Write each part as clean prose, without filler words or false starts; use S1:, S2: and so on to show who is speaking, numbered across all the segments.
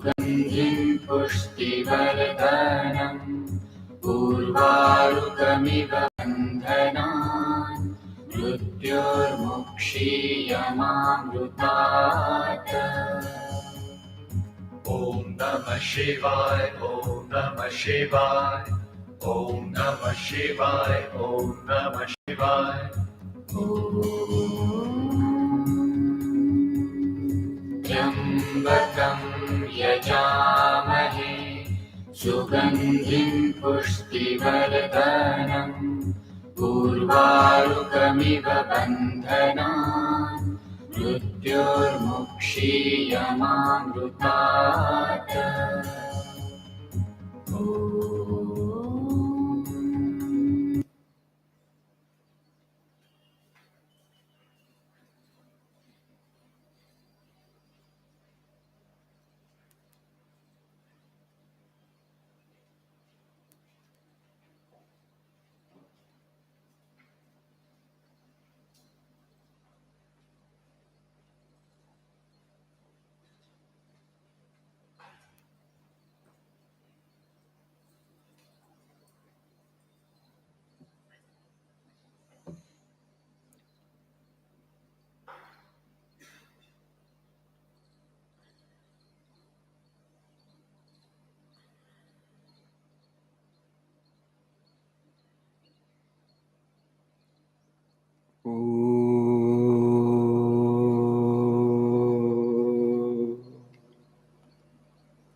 S1: सुगन्धिं पुष्टिवर्धनम् उर्वारुकमिव बन्धनान् मृत्योर्मुक्षीयमामृतात्। Om Namah Shivaya, Om Namah Shivaya, Om Namah Shivaya, Om Namah Shivaya. Trambakam yajamahe, Sugandhim pushtivardhanam, Urvarukamiva bandhanan, Mrityormukshiyamamrutat.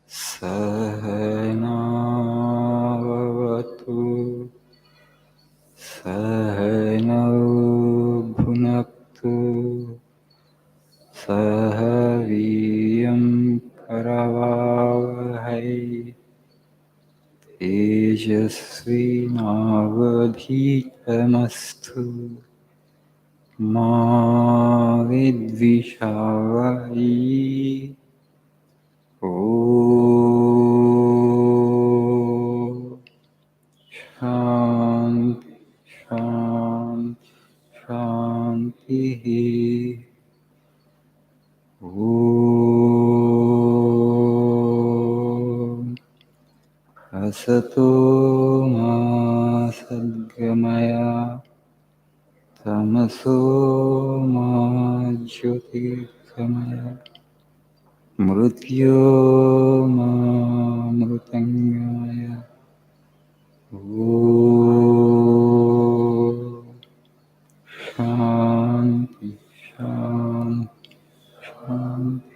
S1: Sahanavavatu Sahanau Bhunaktu Sahaviyam Karavavahai Tejasvi Navadhitamastu Ma Vidvishavai. Om Shanti Shanti Shanti. Om Asato Ma Sadgamaya Tamaso Ma Jyotirgamaya Mrityo Mritangaya. Om Shanti Shanti Shanti.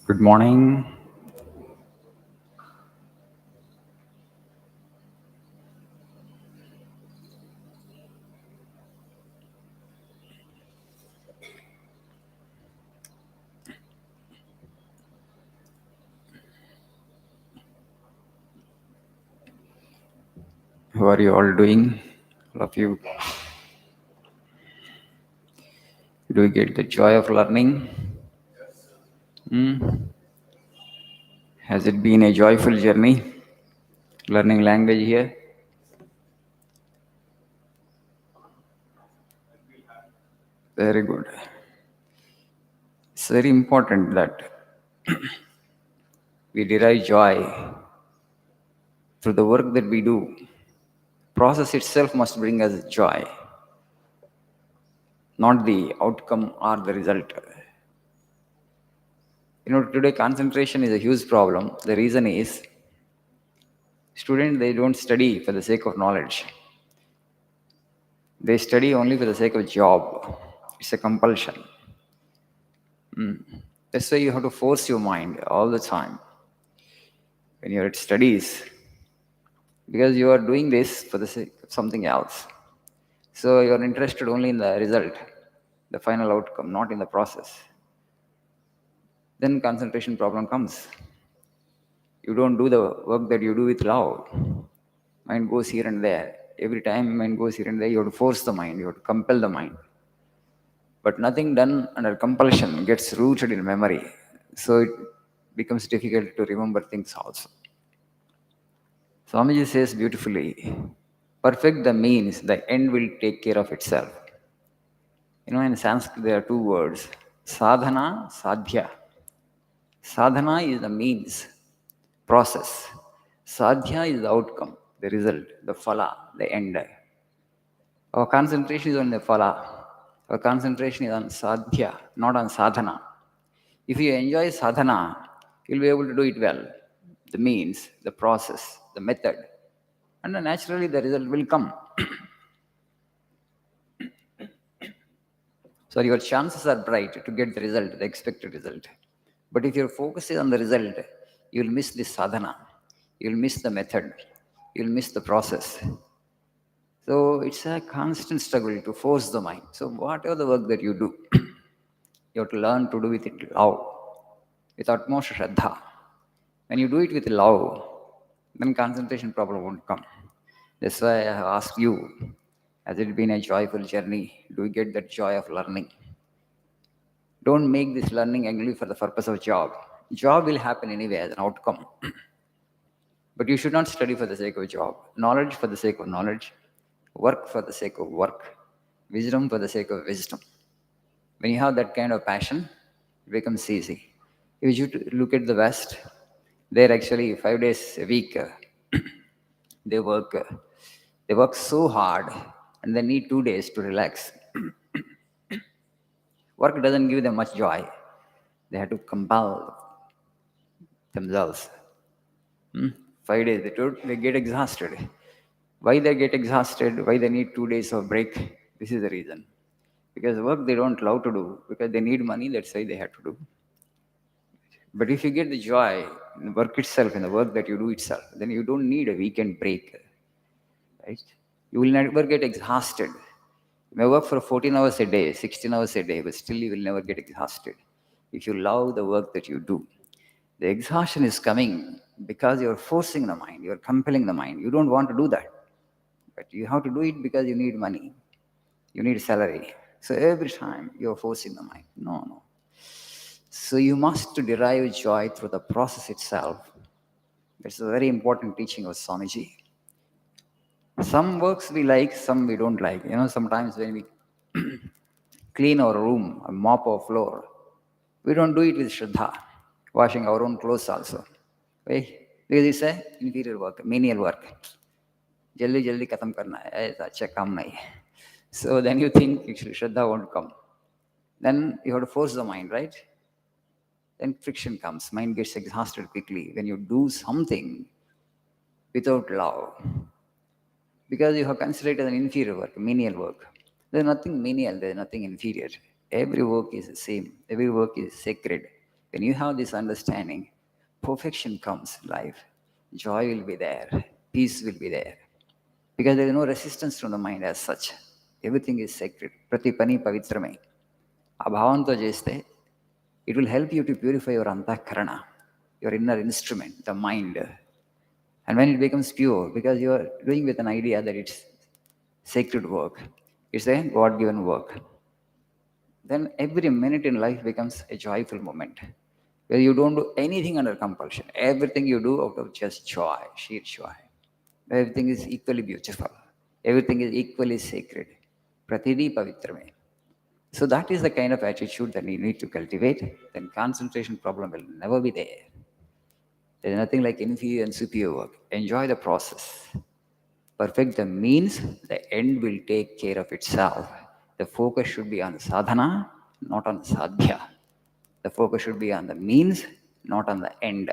S1: Good morning. How are you all doing? All of you. Do you get the joy of learning? Has it been a joyful journey? Learning language here? Very good. It's very important that we derive joy through the work that we do. Process itself must bring us joy, not the outcome or the result. Today concentration is a huge problem. The reason is students, they don't study for the sake of knowledge. They study only for the sake of job. It's a compulsion. That's why you have to force your mind all the time when you're at studies, because you are doing this for the sake of something else. So you're interested only in the result, the final outcome, not in the process. Then concentration problem comes. You don't do the work that you do with love. Mind goes here and there. Every time mind goes here and there, you have to force the mind, you have to compel the mind. But nothing done under compulsion gets rooted in memory. So it becomes difficult to remember things also. Swamiji says beautifully, Perfect the means, the end will take care of itself. In Sanskrit, there are two words, sadhana, sadhya. Sadhana is the means, process. Sadhya is the outcome, the result, the phala, the end. Our concentration is on the phala. Our concentration is on sadhya, not on sadhana. If you enjoy sadhana, you'll be able to do it well. The means, the process, the method. And then naturally the result will come. So your chances are bright to get the result, the expected result. But if your focus is on the result, you'll miss the sadhana, you'll miss the method, you'll miss the process. So it's a constant struggle to force the mind. So whatever the work that you do, you have to learn to do it with love, with utmost shraddha. When you do it with love, then concentration problem won't come. That's why I have asked you, has it been a joyful journey? Do you get that joy of learning? Don't make this learning only for the purpose of job. Job will happen anyway as an outcome. But you should not study for the sake of job. Knowledge for the sake of knowledge. Work for the sake of work. Wisdom for the sake of wisdom. When you have that kind of passion, it becomes easy. If you look at the West, they're actually 5 days a week. They work. They work so hard, and they need 2 days to relax. Work doesn't give them much joy. They have to compel themselves. Hmm? 5 days, they get exhausted. Why they get exhausted? Why they need 2 days of break? This is the reason. Because work they don't love to do, because they need money, that's why they have to do. But if you get the joy in the work itself, in the work that you do itself, then you don't need a weekend break. Right? You will never get exhausted. You may work for 14 hours a day, 16 hours a day, but still you will never get exhausted. If you love the work that you do, the exhaustion is coming because you're forcing the mind, you're compelling the mind. You don't want to do that. But you have to do it because you need money, you need salary. So every time you're forcing the mind. No, no. So you must derive joy through the process itself. That's a very important teaching of Swamiji. Some works we like, some we don't like. Sometimes when we clean our room, or mop our floor, we don't do it with Shraddha, washing our own clothes also. Right? Because it's a inferior work, menial work. Jaldi jaldi khatam karna hai, aisa अच्छा काम नहीं है. So then you think actually Shraddha won't come. Then you have to force the mind, right? Then friction comes. Mind gets exhausted quickly when you do something without love. Because you have considered it as an inferior work, menial work. There's nothing menial, there's nothing inferior. Every work is the same, every work is sacred. When you have this understanding, perfection comes in life. Joy will be there, peace will be there. Because there is no resistance from the mind as such. Everything is sacred. Pratipani pavitrame. ఆ భావంతో చేస్తే it will help you to purify your antakarana, your inner instrument, the mind. And when it becomes pure, because you are doing with an idea that it's sacred work, it's a God given work, then every minute in life becomes a joyful moment where you don't do anything under compulsion. Everything you do out of just joy, sheer joy. Everything is equally beautiful, everything is equally sacred. Pratidi pavitrame. So that is the kind of attitude that you need to cultivate. Then concentration problem will never be there. There's nothing like inferior and superior work. Enjoy the process. Perfect the means, the end will take care of itself. The focus should be on sadhana, not on sadhya. The focus should be on the means, not on the end.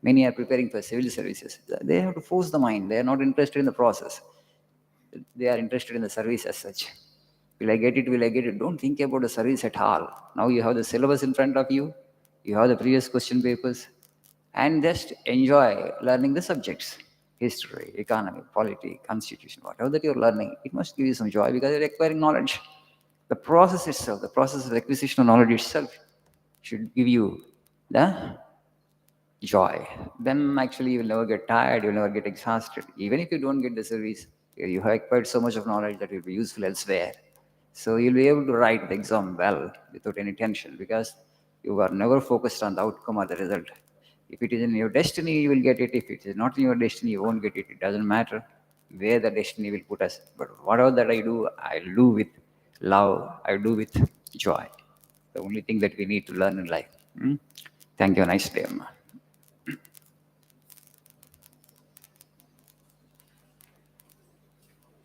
S1: Many are preparing for civil services. They have to force the mind. They are not interested in the process. They are interested in the service as such. Will I get it? Will I get it? Don't think about the service at all. Now you have the syllabus in front of you. You have the previous question papers. And just enjoy learning the subjects. History, economy, polity, constitution, whatever that you're learning, it must give you some joy because you're acquiring knowledge. The process itself, the process of acquisition of knowledge itself should give you the joy. Then actually you will never get tired, you'll never get exhausted. Even if you don't get the service, you have acquired so much of knowledge that will be useful elsewhere. So you'll be able to write the exam well without any tension because you are never focused on the outcome or the result. If it is in your destiny, you will get it. If it is not in your destiny, you won't get it. It doesn't matter. where the destiny will put us. But whatever that I do, I'll do with love, I'll do with joy. The only thing that we need to learn in life. Thank you. Nice day, Amma.